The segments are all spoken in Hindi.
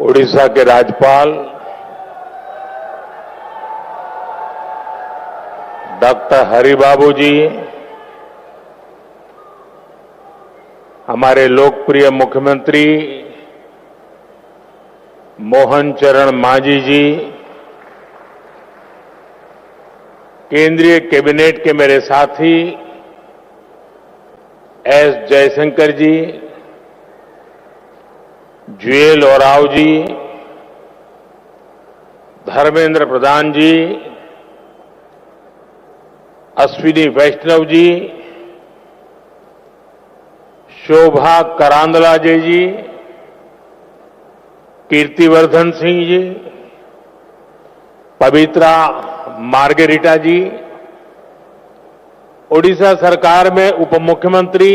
उड़ीसा के राज्यपाल डॉक्टर हरिबाबू जी, हमारे लोकप्रिय मुख्यमंत्री मोहन चरण मांझी जी, केंद्रीय कैबिनेट के मेरे साथी एस जयशंकर जी, जुएल ओराव जी, धर्मेंद्र प्रधान जी, अश्विनी वैष्णव जी, शोभा करांदलाजे जी, कीर्तिवर्धन सिंह जी, पवित्रा मार्गेरिटा जी, ओडिशा सरकार में उप मुख्यमंत्री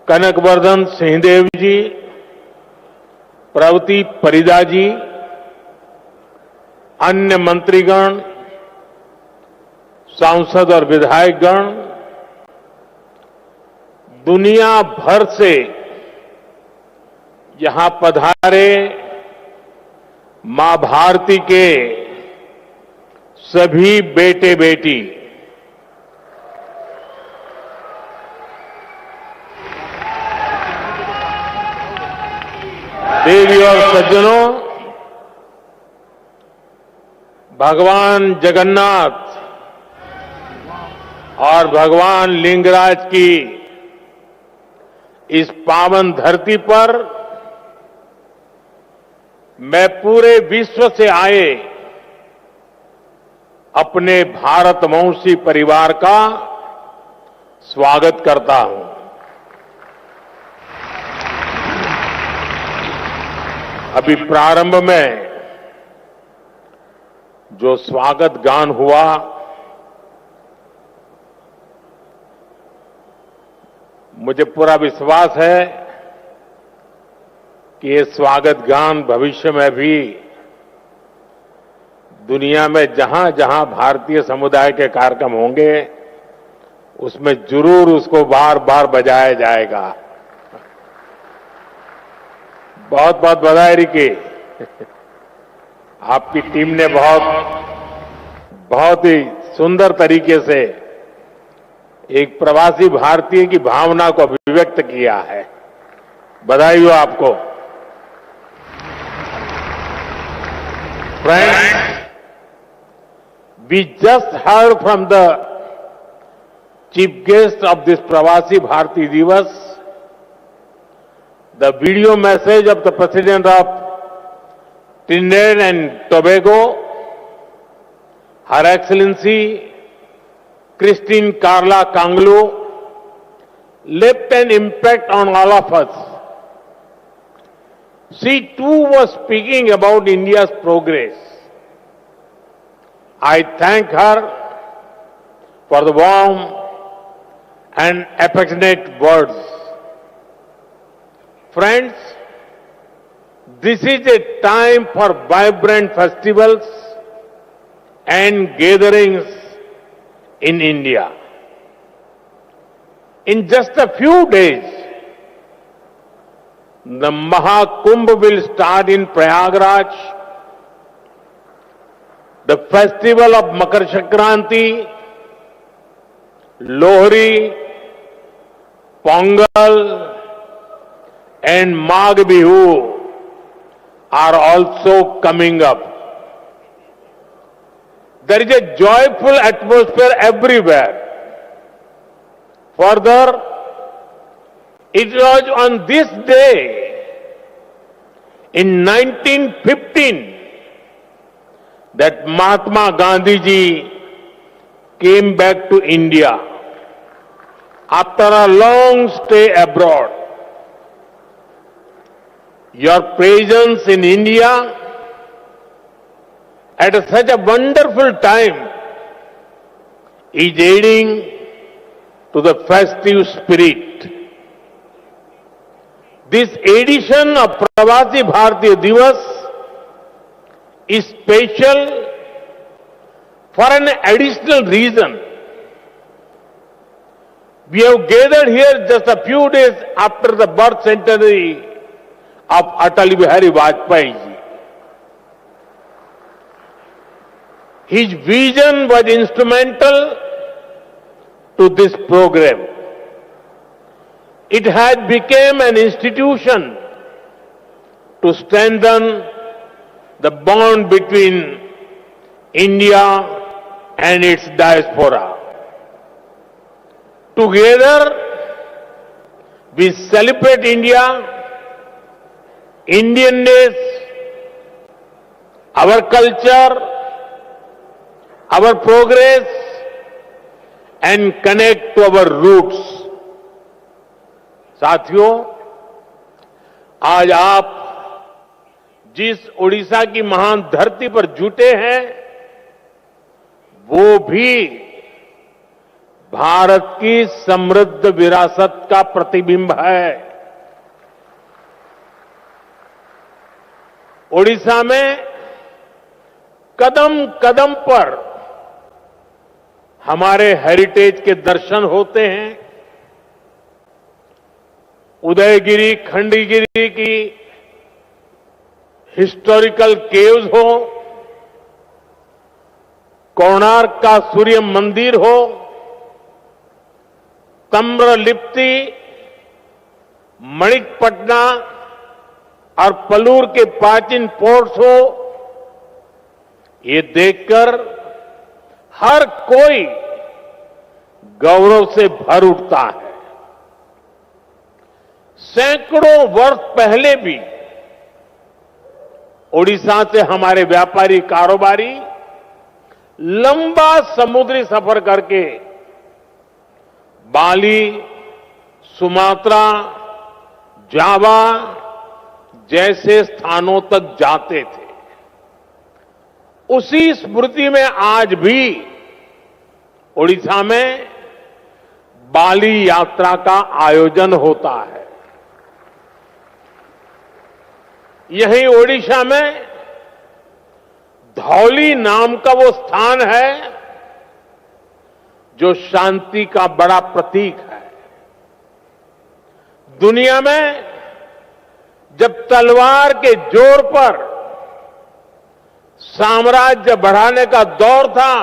कनकवर्धन सिंहदेव जी, प्रवती परिदा जी, अन्य मंत्रीगण, सांसद और विधायकगण, दुनिया भर से यहां पधारे मां भारती के सभी बेटे बेटी, देवी और सज्जनों, भगवान जगन्नाथ और भगवान लिंगराज की इस पावन धरती पर मैं पूरे विश्व से आए अपने भारतवंशी परिवार का स्वागत करता हूं। अभी प्रारंभ में जो स्वागत गान हुआ, मुझे पूरा विश्वास है कि ये स्वागत गान भविष्य में भी दुनिया में जहां जहां भारतीय समुदाय के कार्यक्रम होंगे उसमें जरूर उसको बार बार बजाया जाएगा। बहुत बहुत बधाई रिकी। आपकी टीम ने बहुत ही सुंदर तरीके से एक प्रवासी भारतीय की भावना को अभिव्यक्त किया है। बधाई हो आपको। Friends, we just heard from the chief guest of this Pravasi Bharati Divas the video message of the President of Trinidad and Tobago, Her Excellency Christine Carla Kanglu, left an impact on all of us. She too was speaking about India's progress. I thank her for the warm and affectionate words. Friends, this is a time for vibrant festivals and gatherings in India. In just a few days, the Mahakumbh will start in Prayagraj. The festival of Makar Sankranti, Lohri, Pongal and Magh Bihu are also coming up. There is a joyful atmosphere everywhere. Further, it was on this day in 1915 that Mahatma Gandhi ji came back to India after a long stay abroad. Your presence in India at such a wonderful time is aiding to the festive spirit. This edition of Pravasi Bharatiya Divas is special for an additional reason. We have gathered here just a few days after the birth centenary of Atal Bihari Vajpayee ji. His vision was instrumental to this program. It had become an institution to strengthen the bond between India and its diaspora. Together, we celebrate India, Indianness, our culture, our progress, and connect to our roots. साथियों, आज आप जिस ओडिशा की महान धरती पर जुटे हैं, वो भी भारत की समृद्ध विरासत का प्रतिबिंब है। ओडिशा में कदम कदम पर हमारे हेरिटेज के दर्शन होते हैं। उदयगिरी, खंडगिरी की हिस्टोरिकल केव्स हो, कोणार्क का सूर्य मंदिर हो, तम्रलिप्ति, मणिकपटना और पलूर के प्राचीन पोर्ट्स हो, ये देखकर हर कोई गौरव से भर उठता है। सैकड़ों वर्ष पहले भी ओडिशा से हमारे व्यापारी कारोबारी लंबा समुद्री सफर करके बाली, सुमात्रा, जावा जैसे स्थानों तक जाते थे। उसी स्मृति में आज भी ओडिशा में बाली यात्रा का आयोजन होता है। यही ओडिशा में धौली नाम का वो स्थान है जो शांति का बड़ा प्रतीक है। दुनिया में जब तलवार के जोर पर साम्राज्य बढ़ाने का दौर था,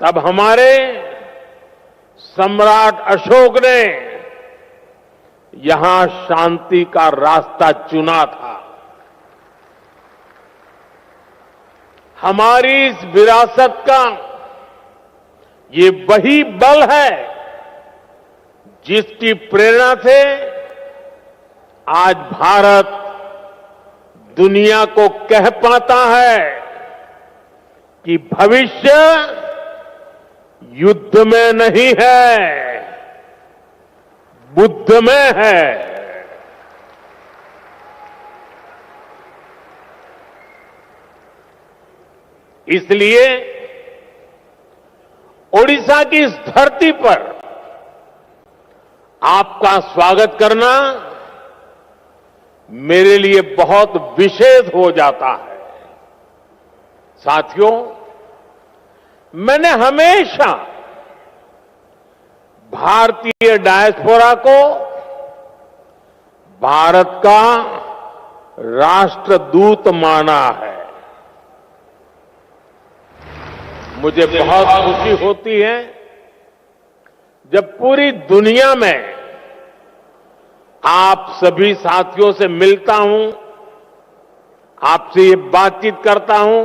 तब हमारे सम्राट अशोक ने यहां शांति का रास्ता चुना था। हमारी इस विरासत का ये वही बल है जिसकी प्रेरणा से आज भारत दुनिया को कह पाता है कि भविष्य युद्ध में नहीं है, बुद्ध में है। इसलिए ओडिशा की इस धरती पर आपका स्वागत करना मेरे लिए बहुत विशेष हो जाता है। साथियों, मैंने हमेशा भारतीय डायस्पोरा को भारत का राष्ट्रदूत माना है। मुझे बहुत खुशी होती है जब पूरी दुनिया में आप सभी साथियों से मिलता हूं, आपसे ये बातचीत करता हूं।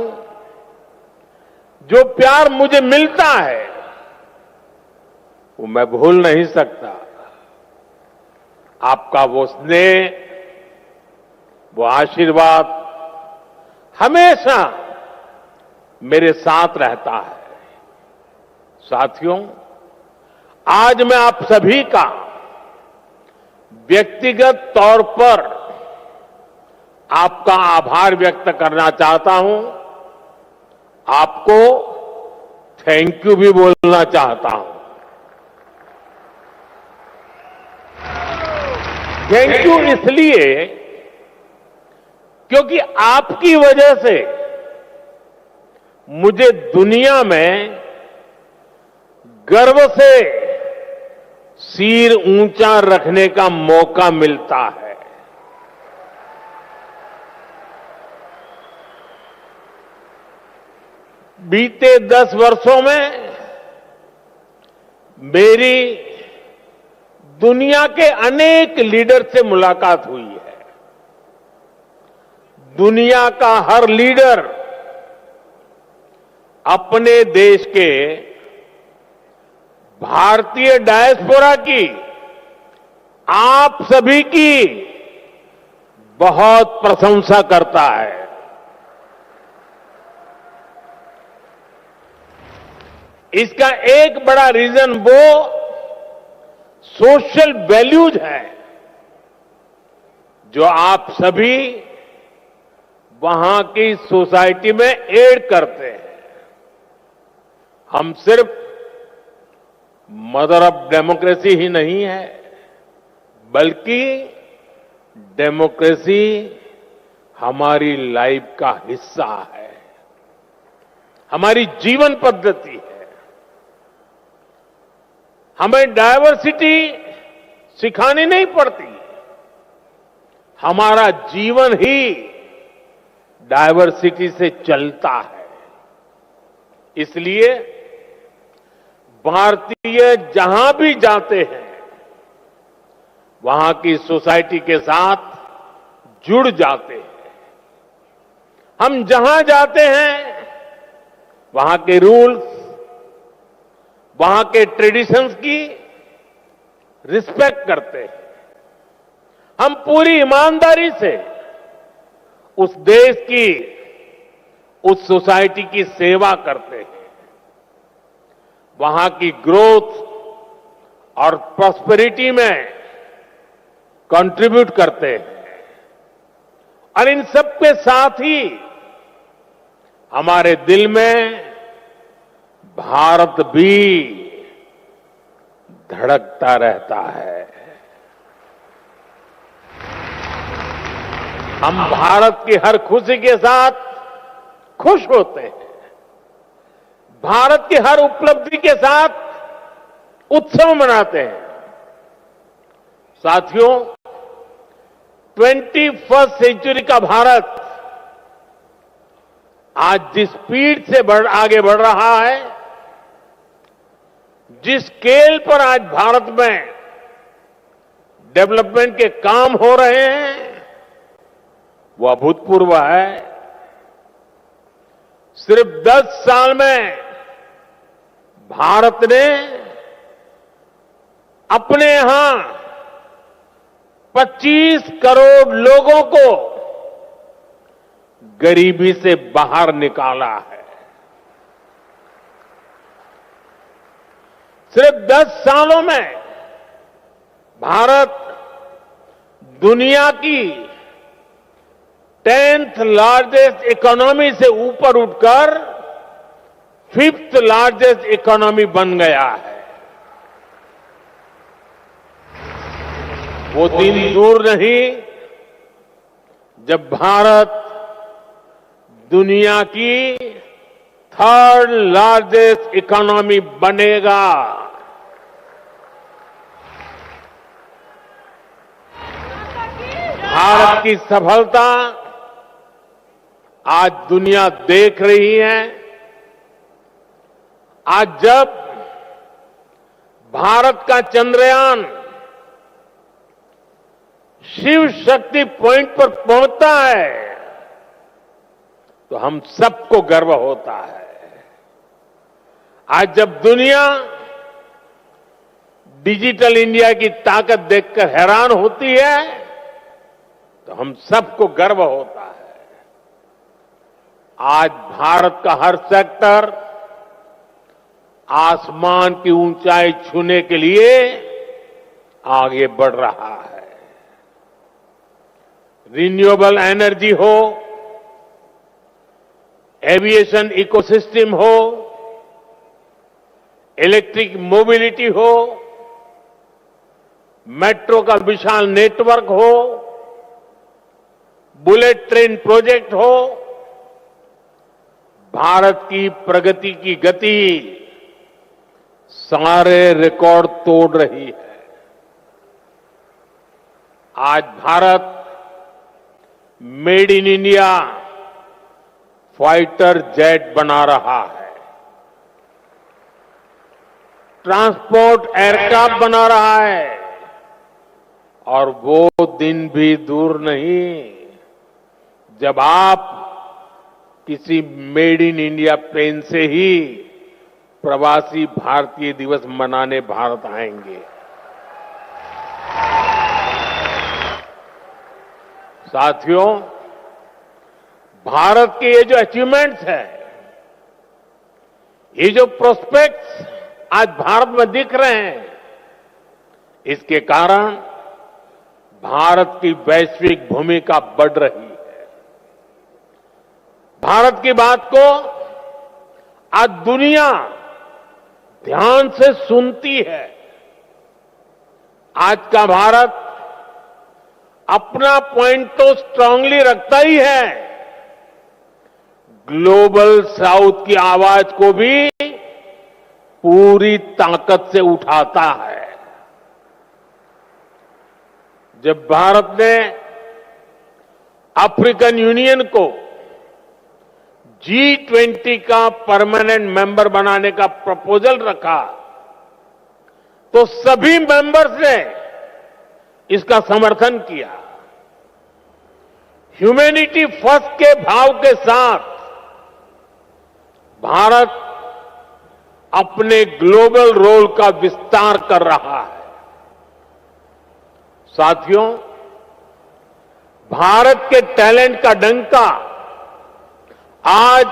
जो प्यार मुझे मिलता है वो मैं भूल नहीं सकता। आपका वो स्नेह, वो आशीर्वाद हमेशा मेरे साथ रहता है। साथियों, आज मैं आप सभी का व्यक्तिगत तौर पर आपका आभार व्यक्त करना चाहता हूं। आपको थैंक यू भी बोलना चाहता हूं। थैंक यू इसलिए क्योंकि आपकी वजह से मुझे दुनिया में गर्व से सिर ऊंचा रखने का मौका मिलता है। बीते 10 वर्षों में मेरी दुनिया के अनेक लीडर से मुलाकात हुई है। दुनिया का हर लीडर अपने देश के भारतीय डायस्पोरा की, आप सभी की बहुत प्रशंसा करता है। इसका एक बड़ा रीजन वो सोशल वैल्यूज है जो आप सभी वहां की सोसाइटी में ऐड करते हैं। हम सिर्फ मदर ऑफ डेमोक्रेसी ही नहीं है, बल्कि डेमोक्रेसी हमारी लाइफ का हिस्सा है, हमारी जीवन पद्धति है। हमें डायवर्सिटी सिखानी नहीं पड़ती, हमारा जीवन ही डायवर्सिटी से चलता है। इसलिए भारतीय जहां भी जाते हैं वहां की सोसाइटी के साथ जुड़ जाते हैं। हम जहां जाते हैं वहां के रूल्स, वहां के ट्रेडिशंस की रिस्पेक्ट करते हैं। हम पूरी ईमानदारी से उस देश की, उस सोसाइटी की सेवा करते हैं। वहां की ग्रोथ और प्रॉस्पेरिटी में कंट्रीब्यूट करते हैं। और इन सब के साथ ही हमारे दिल में भारत भी धड़कता रहता है। हम भारत की हर खुशी के साथ खुश होते हैं, भारत की हर उपलब्धि के साथ उत्सव मनाते हैं। साथियों, 21वीं सेंचुरी का भारत आज जिस स्पीड से आगे बढ़ रहा है, जिस स्केल पर आज भारत में डेवलपमेंट के काम हो रहे हैं, वो अभूतपूर्व है। सिर्फ 10 साल में भारत ने अपने यहां 25 करोड़ लोगों को गरीबी से बाहर निकाला है। सिर्फ 10 सालों में भारत दुनिया की 10th लार्जेस्ट इकोनॉमी से ऊपर उठकर 5th लार्जेस्ट इकोनॉमी बन गया है। वो दिन दूर नहीं जब भारत दुनिया की 3rd लार्जेस्ट इकोनॉमी बनेगा। भारत की सफलता आज दुनिया देख रही है। आज जब भारत का चंद्रयान शिव शक्ति पॉइंट पर पहुंचता है तो हम सबको गर्व होता है। आज जब दुनिया डिजिटल इंडिया की ताकत देखकर हैरान होती है तो हम सबको गर्व होता है। आज भारत का हर सेक्टर आसमान की ऊंचाई छूने के लिए आगे बढ़ रहा है। रिन्यूएबल एनर्जी हो, एविएशन इकोसिस्टम हो, इलेक्ट्रिक मोबिलिटी हो, मेट्रो का विशाल नेटवर्क हो, बुलेट ट्रेन प्रोजेक्ट हो, भारत की प्रगति की गति सारे रिकॉर्ड तोड़ रही है। आज Bharat made in India fighter jet बना रहा है। ट्रांसपोर्ट एयरक्राफ्ट बना रहा है और वो दिन भी दूर नहीं जब आप किसी मेड इन इंडिया प्लेन से ही प्रवासी भारतीय दिवस मनाने भारत आएंगे। साथियों, भारत के ये जो अचीवमेंट्स हैं, ये जो प्रोस्पेक्ट्स आज भारत में दिख रहे हैं, इसके कारण भारत की वैश्विक भूमिका बढ़ रही है। भारत की बात को आज दुनिया ध्यान से सुनती है। आज का भारत अपना पॉइंट तो स्ट्रांगली रखता ही है, ग्लोबल साउथ की आवाज को भी पूरी ताकत से उठाता है। जब भारत ने अफ्रीकन यूनियन को G20 का परमानेंट मेंबर बनाने का प्रपोजल रखा तो सभी मेंबर्स ने इसका समर्थन किया। ह्यूमैनिटी फर्स्ट के भाव के साथ भारत अपने ग्लोबल रोल का विस्तार कर रहा है। साथियों, भारत के टैलेंट का डंका आज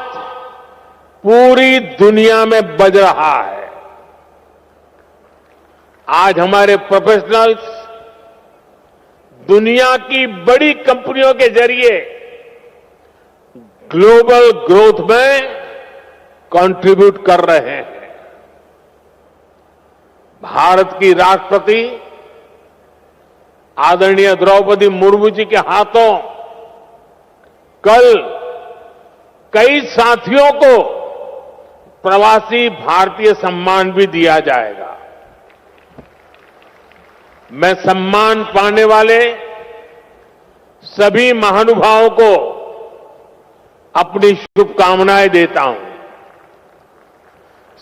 पूरी दुनिया में बज रहा है। आज हमारे प्रोफेशनल्स दुनिया की बड़ी कंपनियों के जरिए ग्लोबल ग्रोथ में कंट्रीब्यूट कर रहे हैं। भारत की राष्ट्रपति आदरणीय द्रौपदी मुर्मू जी के हाथों कल कई साथियों को प्रवासी भारतीय सम्मान भी दिया जाएगा। मैं सम्मान पाने वाले सभी महानुभावों को अपनी शुभकामनाएं देता हूं।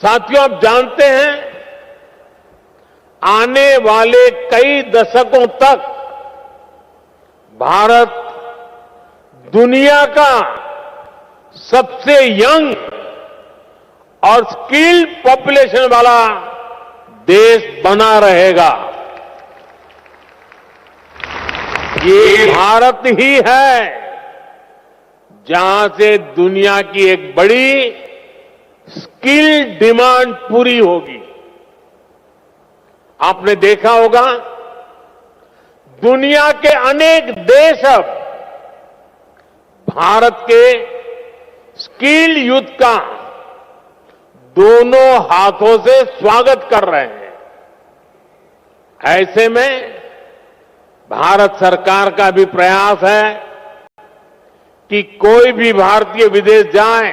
साथियों, आप जानते हैं आने वाले कई दशकों तक भारत दुनिया का सबसे यंग और स्किल्ड पॉपुलेशन वाला देश बना रहेगा। ये भारत ही है जहां से दुनिया की एक बड़ी स्किल डिमांड पूरी होगी। आपने देखा होगा दुनिया के अनेक देश अब भारत के स्किल यूथ का दोनों हाथों से स्वागत कर रहे हैं। ऐसे में भारत सरकार का भी प्रयास है कि कोई भी भारतीय विदेश जाए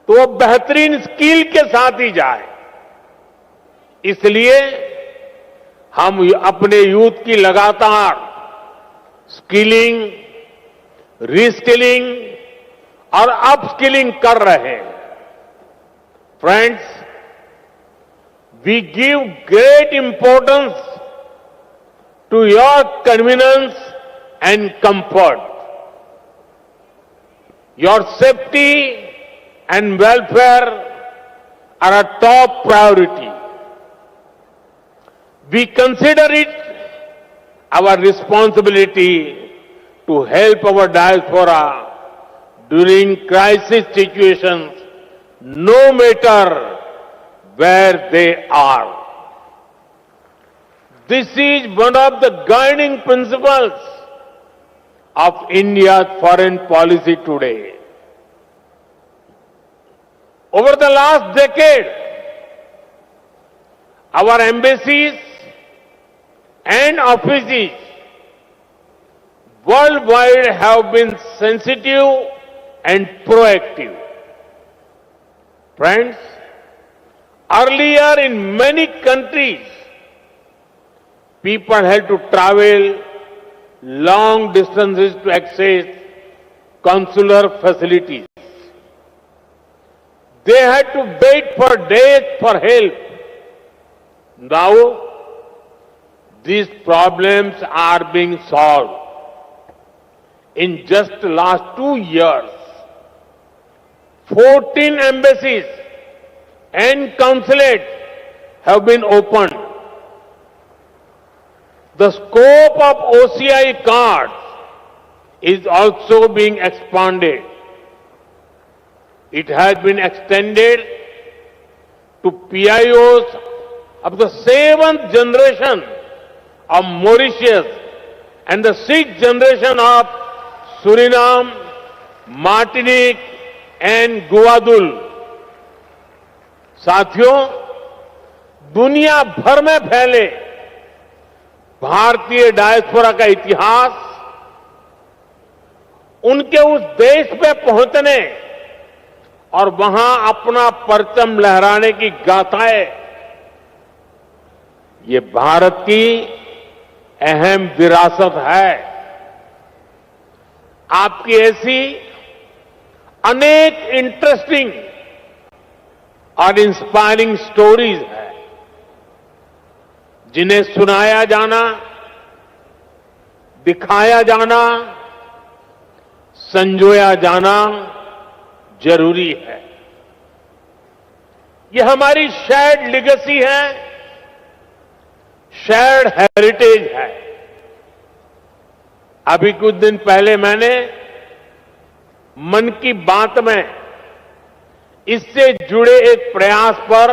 तो वो बेहतरीन स्किल के साथ ही जाए। इसलिए हम अपने यूथ की लगातार स्किलिंग, रीस्किलिंग और अपस्किलिंग कर रहे हैं। Friends, we give great importance to your convenience and comfort. Your safety and welfare are a top priority. We consider it our responsibility to help our diaspora during crisis situations, no matter where they are. This is one of the guiding principles of India's foreign policy today. Over the last decade, our embassies and offices worldwide have been sensitive and proactive. Friends, earlier in many countries, people had to travel long distances to access consular facilities. They had to wait for days for help Now, these problems are being solved. In just the last 2 years, 14 embassies and consulates have been opened. The scope of OCI cards is also being expanded. It has been extended to PIOs of the 7th generation of Mauritius and the 6th generation of Suriname, Martinique and Guadeloupe. साथियों, दुनिया भर में फैले भारतीय डायस्पोरा का इतिहास उनके उस देश पे पहुंचने और वहां अपना परचम लहराने की गाथाएं, ये भारत की अहम विरासत है। आपकी ऐसी अनेक इंटरेस्टिंग और इंस्पायरिंग स्टोरीज है जिन्हें सुनाया जाना, दिखाया जाना, संजोया जाना जरूरी है। ये हमारी शेयर्ड लेगेसी है, शेयर्ड हेरिटेज है। अभी कुछ दिन पहले मैंने मन की बात में इससे जुड़े एक प्रयास पर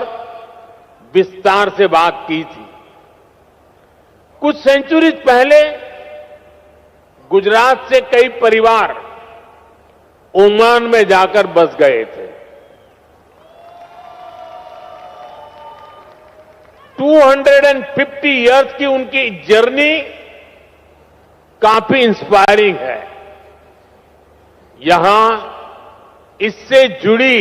विस्तार से बात की थी। कुछ सेंचुरीज पहले गुजरात से कई परिवार ओमान में जाकर बस गए थे। 250 इयर्स की उनकी जर्नी काफी इंस्पायरिंग है। यहां इससे जुड़ी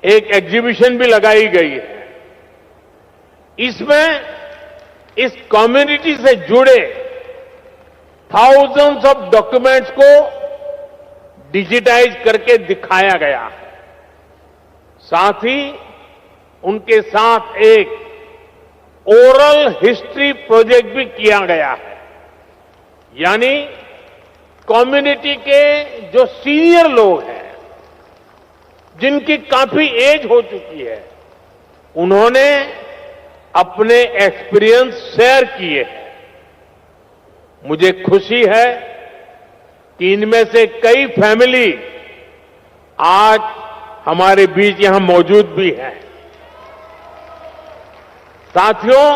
एक एग्जीबिशन भी लगाई गई है। इसमें इस कम्युनिटी से जुड़े थाउजेंड्स ऑफ डॉक्यूमेंट्स को डिजिटाइज करके दिखाया गया है। साथ ही उनके साथ एक ओरल हिस्ट्री प्रोजेक्ट भी किया गया है। यानी कम्युनिटी के जो सीनियर लोग हैं, जिनकी काफी एज हो चुकी है, उन्होंने अपने एक्सपीरियंस शेयर किए हैं। मुझे खुशी है कि इनमें से कई फैमिली आज हमारे बीच यहां मौजूद भी हैं। साथियों,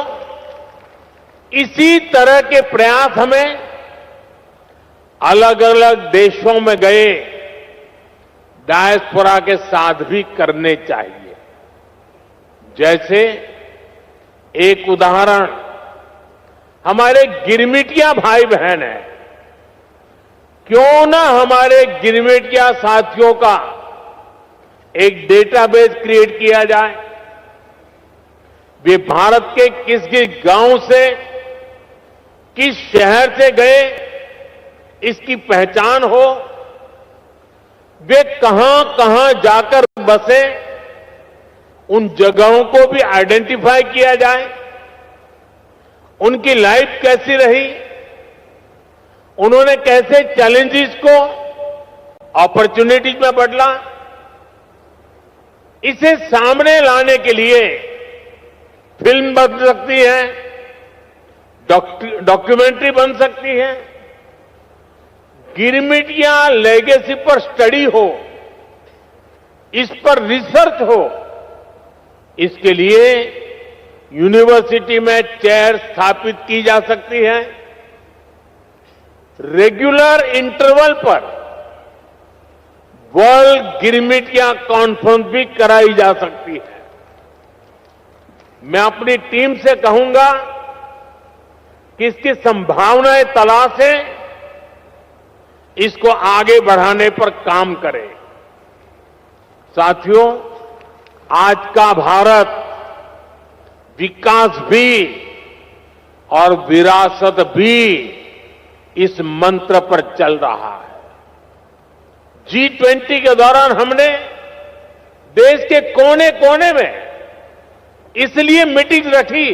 इसी तरह के प्रयास हमें अलग अलग देशों में गए डायस्पोरा के साथ भी करने चाहिए। जैसे एक उदाहरण हमारे गिरमिटिया भाई बहन है। क्यों ना हमारे गिरमिटिया साथियों का एक डेटाबेस क्रिएट किया जाए। वे भारत के किस किस गांव से, किस शहर से गए, इसकी पहचान हो। वे कहां कहां जाकर बसे, उन जगहों को भी आइडेंटिफाई किया जाए। उनकी लाइफ कैसी रही, उन्होंने कैसे चैलेंजेस को अपॉर्चुनिटीज में बदला। इसे सामने लाने के लिए फिल्म बन सकती है, डॉक्यूमेंट्री बन सकती है, गिरमिटिया लेगेसी पर स्टडी हो, इस पर रिसर्च हो। इसके लिए यूनिवर्सिटी में चेयर स्थापित की जा सकती है। रेगुलर इंटरवल पर वर्ल्ड गिरमिटिया कॉन्फ्रेंस भी कराई जा सकती है। मैं अपनी टीम से कहूंगा कि इसकी संभावनाएं तलाशें, इसको आगे बढ़ाने पर काम करें। साथियों, आज का भारत विकास भी और विरासत भी इस मंत्र पर चल रहा है। G20 के दौरान हमने देश के कोने कोने में इसलिए मीटिंग रखी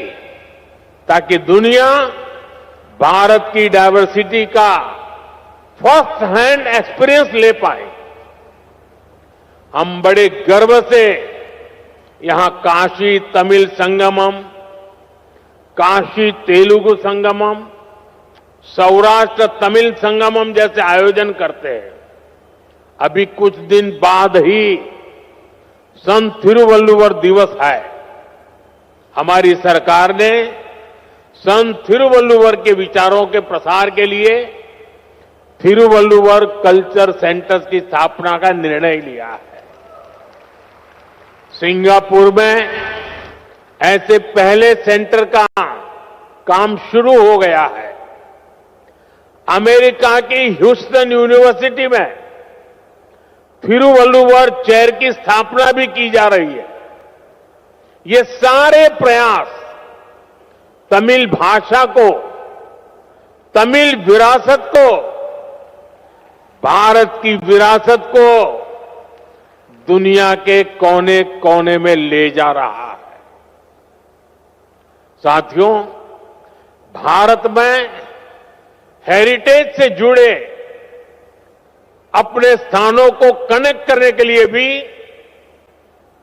ताकि दुनिया भारत की डायवर्सिटी का फर्स्ट हैंड एक्सपीरियंस ले पाए। हम बड़े गर्व से यहां काशी तमिल संगमम, काशी तेलुगु संगमम, सौराष्ट्र तमिल संगमम जैसे आयोजन करते हैं। अभी कुछ दिन बाद ही संत थिरुवल्लुवर दिवस है। हमारी सरकार ने संत थिरुवल्लुवर के विचारों के प्रसार के लिए थिरुवल्लुवर कल्चर सेंटर्स की स्थापना का निर्णय लिया है। सिंगापुर में ऐसे पहले सेंटर का काम शुरू हो गया है। अमेरिका की ह्यूस्टन यूनिवर्सिटी में थिरुवल्लुवर चेयर की स्थापना भी की जा रही है। ये सारे प्रयास तमिल भाषा को, तमिल विरासत को, भारत की विरासत को दुनिया के कोने कोने में ले जा रहा है। साथियों, भारत में हेरिटेज से जुड़े अपने स्थानों को कनेक्ट करने के लिए भी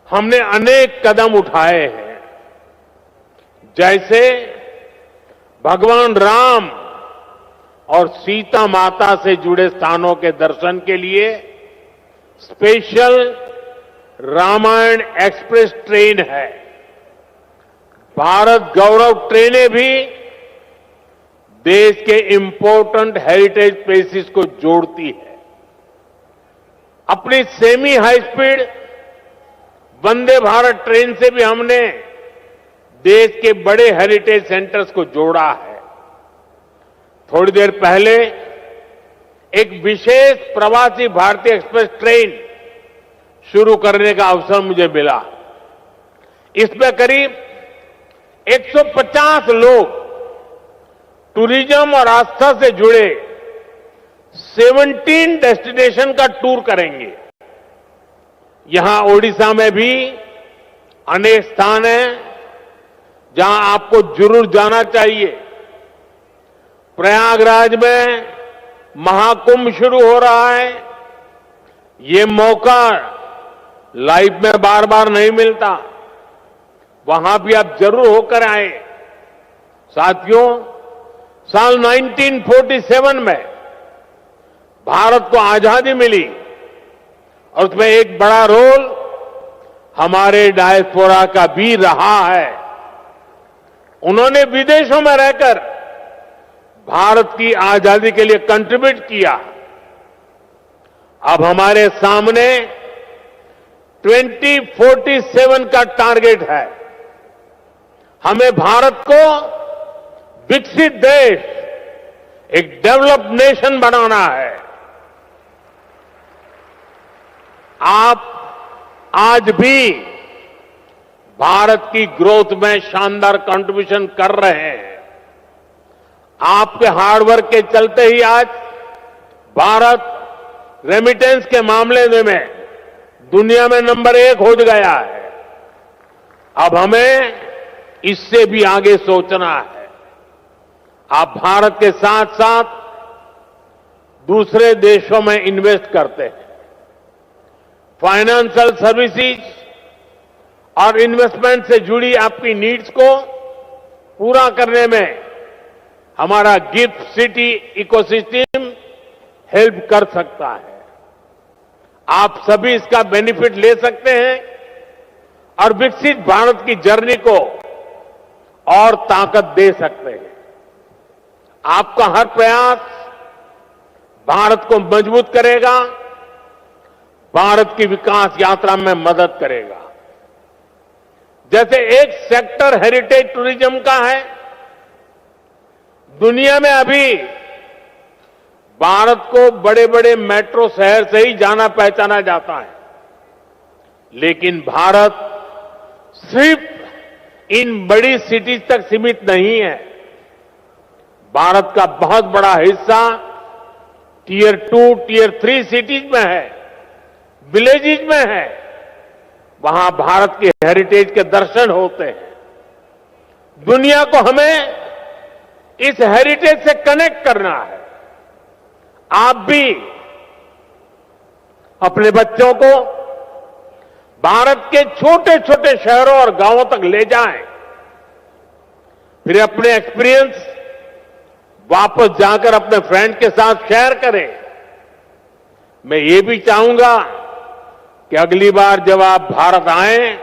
हमने अनेक कदम उठाए हैं। जैसे भगवान राम और सीता माता से जुड़े स्थानों के दर्शन के लिए स्पेशल रामायण एक्सप्रेस ट्रेन है। भारत गौरव ट्रेनें भी देश के इंपॉर्टेंट हेरिटेज प्लेसेस को जोड़ती है। अपनी semi high speed Vande Bharat train से भी हमने देश के बड़े हेरिटेज सेंटर्स को जोड़ा है। थोड़ी देर पहले एक विशेष प्रवासी भारतीय एक्सप्रेस ट्रेन शुरू करने का अवसर मुझे मिला। इसमें करीब 150 लोग टूरिज्म और आस्था से जुड़े 17 डेस्टिनेशन का टूर करेंगे। यहां ओडिशा में भी अनेक स्थान हैं जहां आपको जरूर जाना चाहिए। प्रयागराज में महाकुंभ शुरू हो रहा है। ये मौका लाइफ में बार बार नहीं मिलता। वहां भी आप जरूर होकर आए। साथियों, साल 1947 में भारत को आजादी मिली और उसमें एक बड़ा रोल हमारे डायस्पोरा का भी रहा है। उन्होंने विदेशों में रहकर भारत की आजादी के लिए कंट्रीब्यूट किया। अब हमारे सामने 2047 का टारगेट है। हमें भारत को विकसित देश, एक डेवलप्ड नेशन बनाना है। आप आज भी भारत की ग्रोथ में शानदार कंट्रीब्यूशन कर रहे हैं। आपके हार्डवर्क के चलते ही आज भारत रेमिटेंस के मामले में दुनिया में नंबर 1 हो गया है। अब हमें इससे भी आगे सोचना है। आप भारत के साथ साथ दूसरे देशों में इन्वेस्ट करते हैं। फाइनेंशियल सर्विसेज और इन्वेस्टमेंट से जुड़ी आपकी नीड्स को पूरा करने में हमारा गिफ्ट सिटी इकोसिस्टम हेल्प कर सकता है। आप सभी इसका बेनिफिट ले सकते हैं और विकसित भारत की जर्नी को और ताकत दे सकते हैं। आपका हर प्रयास भारत को मजबूत करेगा, भारत की विकास यात्रा में मदद करेगा। जैसे एक सेक्टर हेरिटेज टूरिज्म का है। दुनिया में अभी भारत को बड़े बड़े मेट्रो शहर से ही जाना पहचाना जाता है, लेकिन भारत सिर्फ इन बड़ी सिटीज तक सीमित नहीं है। भारत का बहुत बड़ा हिस्सा टियर 2, टियर 3 सिटीज में है, विलेजेज में है। वहां भारत के हेरिटेज के दर्शन होते हैं। दुनिया को हमें इस हेरिटेज से कनेक्ट करना है। आप भी अपने बच्चों को भारत के छोटे छोटे शहरों और गांवों तक ले जाएं, फिर अपने एक्सपीरियंस वापस जाकर अपने फ्रेंड के साथ शेयर करें। मैं ये भी चाहूंगा कि अगली बार जब आप भारत आएं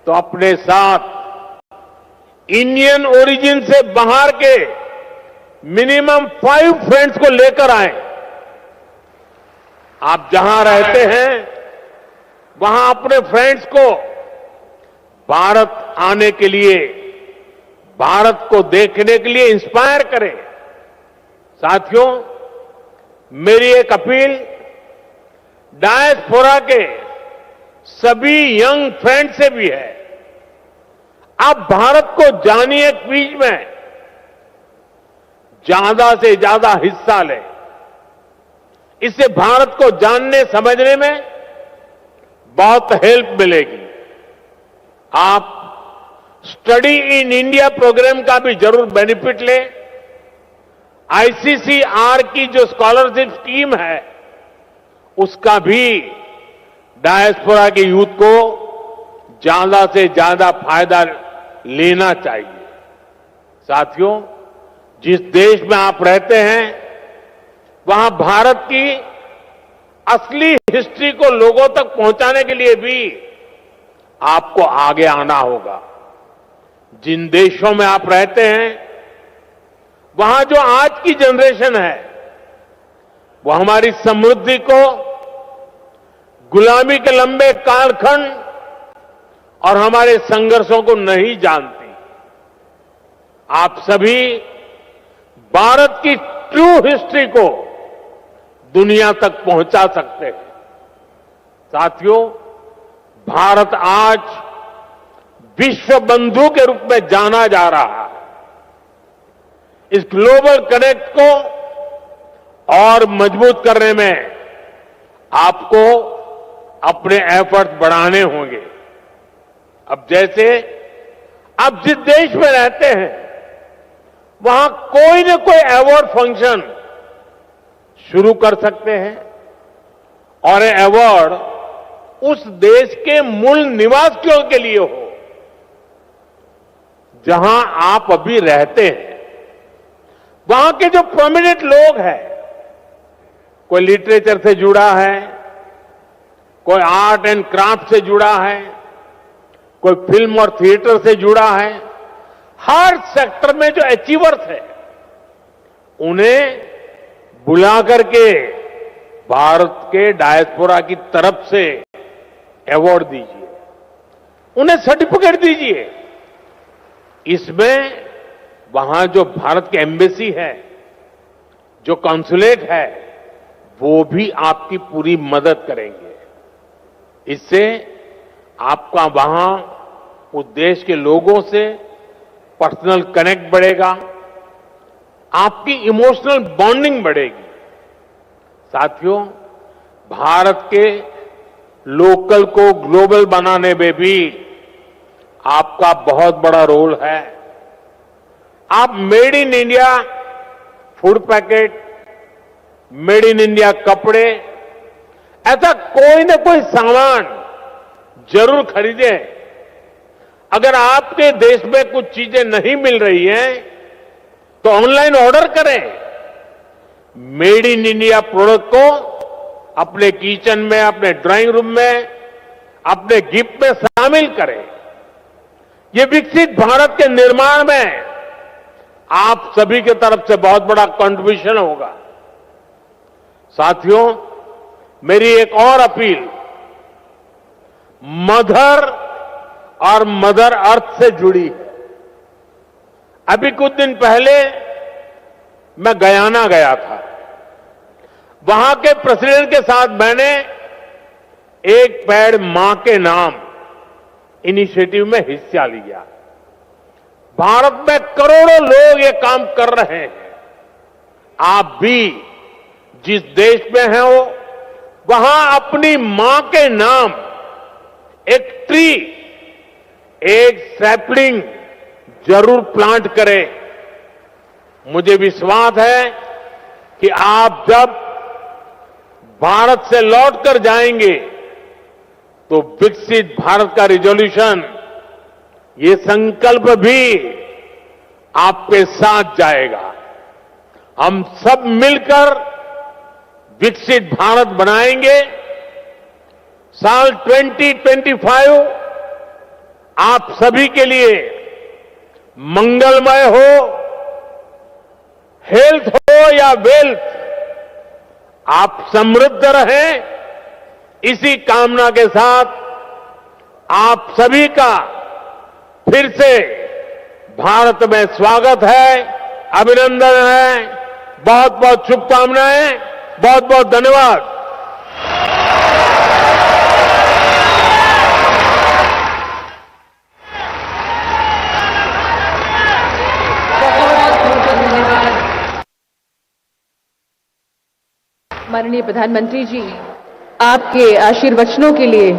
तो अपने साथ इंडियन ओरिजिन से बाहर के मिनिमम 5 फ्रेंड्स को लेकर आए। आप जहां रहते हैं वहां अपने फ्रेंड्स को भारत आने के लिए, भारत को देखने के लिए इंस्पायर करें। साथियों, मेरी एक अपील डायस्पोरा के सभी यंग फ्रेंड से भी है। आप भारत को जानिए, क्विज में ज्यादा से ज्यादा हिस्सा लें। इससे भारत को जानने समझने में बहुत हेल्प मिलेगी। आप स्टडी इन इंडिया प्रोग्राम का भी जरूर बेनिफिट लें। आईसीसीआर की जो स्कॉलरशिप स्कीम है उसका भी डायस्पोरा के यूथ को ज्यादा से ज्यादा फायदा लेना चाहिए। साथियों, जिस देश में आप रहते हैं वहां भारत की असली हिस्ट्री को लोगों तक पहुंचाने के लिए भी आपको आगे आना होगा। जिन देशों में आप रहते हैं वहां जो आज की जनरेशन है वो हमारी समृद्धि को, गुलामी के लंबे कालखंड और हमारे संघर्षों को नहीं जानती। आप सभी भारत की ट्रू हिस्ट्री को दुनिया तक पहुंचा सकते हैं। साथियों, भारत आज विश्व बंधु के रूप में जाना जा रहा है। इस ग्लोबल कनेक्ट को और मजबूत करने में आपको अपने एफर्ट बढ़ाने होंगे। अब जैसे आप जिस देश में रहते हैं वहां कोई न कोई अवार्ड फंक्शन शुरू कर सकते हैं और ये अवार्ड उस देश के मूल निवासियों के लिए हो जहां आप अभी रहते हैं। वहां के जो प्रोमिनेंट लोग हैं, कोई लिटरेचर से जुड़ा है, कोई आर्ट एंड क्राफ्ट से जुड़ा है, कोई फिल्म और थिएटर से जुड़ा है, हर सेक्टर में जो अचीवर्स है उन्हें बुला करके भारत के डायस्पोरा की तरफ से अवार्ड दीजिए, उन्हें सर्टिफिकेट दीजिए। इसमें वहां जो भारत की एम्बेसी है, जो कॉन्सुलेट है, वो भी आपकी पूरी मदद करेंगे। इससे आपका वहां उस देश के लोगों से पर्सनल कनेक्ट बढ़ेगा, आपकी इमोशनल बॉन्डिंग बढ़ेगी। साथियों, भारत के लोकल को ग्लोबल बनाने में भी आपका बहुत बड़ा रोल है। आप made in India food packet, made in India कपड़े, ऐसा कोई न कोई सामान जरूर खरीदें। अगर आपके देश में कुछ चीजें नहीं मिल रही हैं तो ऑनलाइन ऑर्डर करें। मेड इन इंडिया प्रोडक्ट को अपने किचन में, अपने ड्राइंग रूम में, अपने गिफ्ट में शामिल करें। ये विकसित भारत के निर्माण में आप सभी की तरफ से बहुत बड़ा कंट्रीब्यूशन होगा। साथियों, मेरी एक और अपील मदर और मदर अर्थ से जुड़ी है। अभी कुछ दिन पहले मैं गयाना गया था। वहां के प्रेसिडेंट के साथ मैंने एक पेड़ मां के नाम इनिशिएटिव में हिस्सा लिया। भारत में करोड़ों लोग ये काम कर रहे हैं। आप भी जिस देश में हैं हो वहां अपनी मां के नाम एक ट्री, एक सैपलिंग जरूर प्लांट करें। मुझे विश्वास है कि आप जब भारत से लौटकर जाएंगे तो विकसित भारत का रिजोल्यूशन, ये संकल्प भी आपके साथ जाएगा। हम सब मिलकर विकसित भारत बनाएंगे। साल 2025 आप सभी के लिए मंगलमय हो, हेल्थ हो या वेल्थ, आप समृद्ध रहें, इसी कामना के साथ आप सभी का फिर से भारत में स्वागत है, अभिनंदन है। बहुत बहुत शुभकामनाएं, बहुत बहुत धन्यवाद। माननीय प्रधानमंत्री जी, आपके आशीर्वचनों के लिए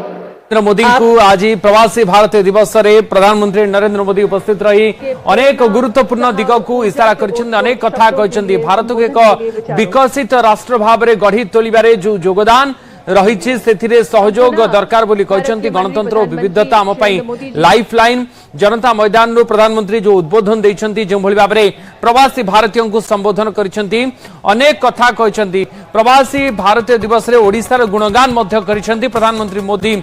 नरेंद्र मोदी को आज प्रवासी भारतीय दिवस रे प्रधानमंत्री नरेंद्र मोदी उपस्थित रही अनेक गुरुत्वपूर्ण दिग को इशारा कर अनेक कथा कहते भारत को एक विकसित राष्ट्र भाव में गढ़ी तोलिबारे जो योगदान रही सहयोग दरकार बोली कहते। गणतंत्र और विविधता आम लाइफ लाइन जनता मैदान प्रधानमंत्री जो उद्बोधन देते जो भाव में प्रवासी भारतीयों को संबोधन करछंती अनेक कथा कहते। प्रवासी भारतीय दिवस रे ओडिशार गुणगान प्रधानमंत्री मोदी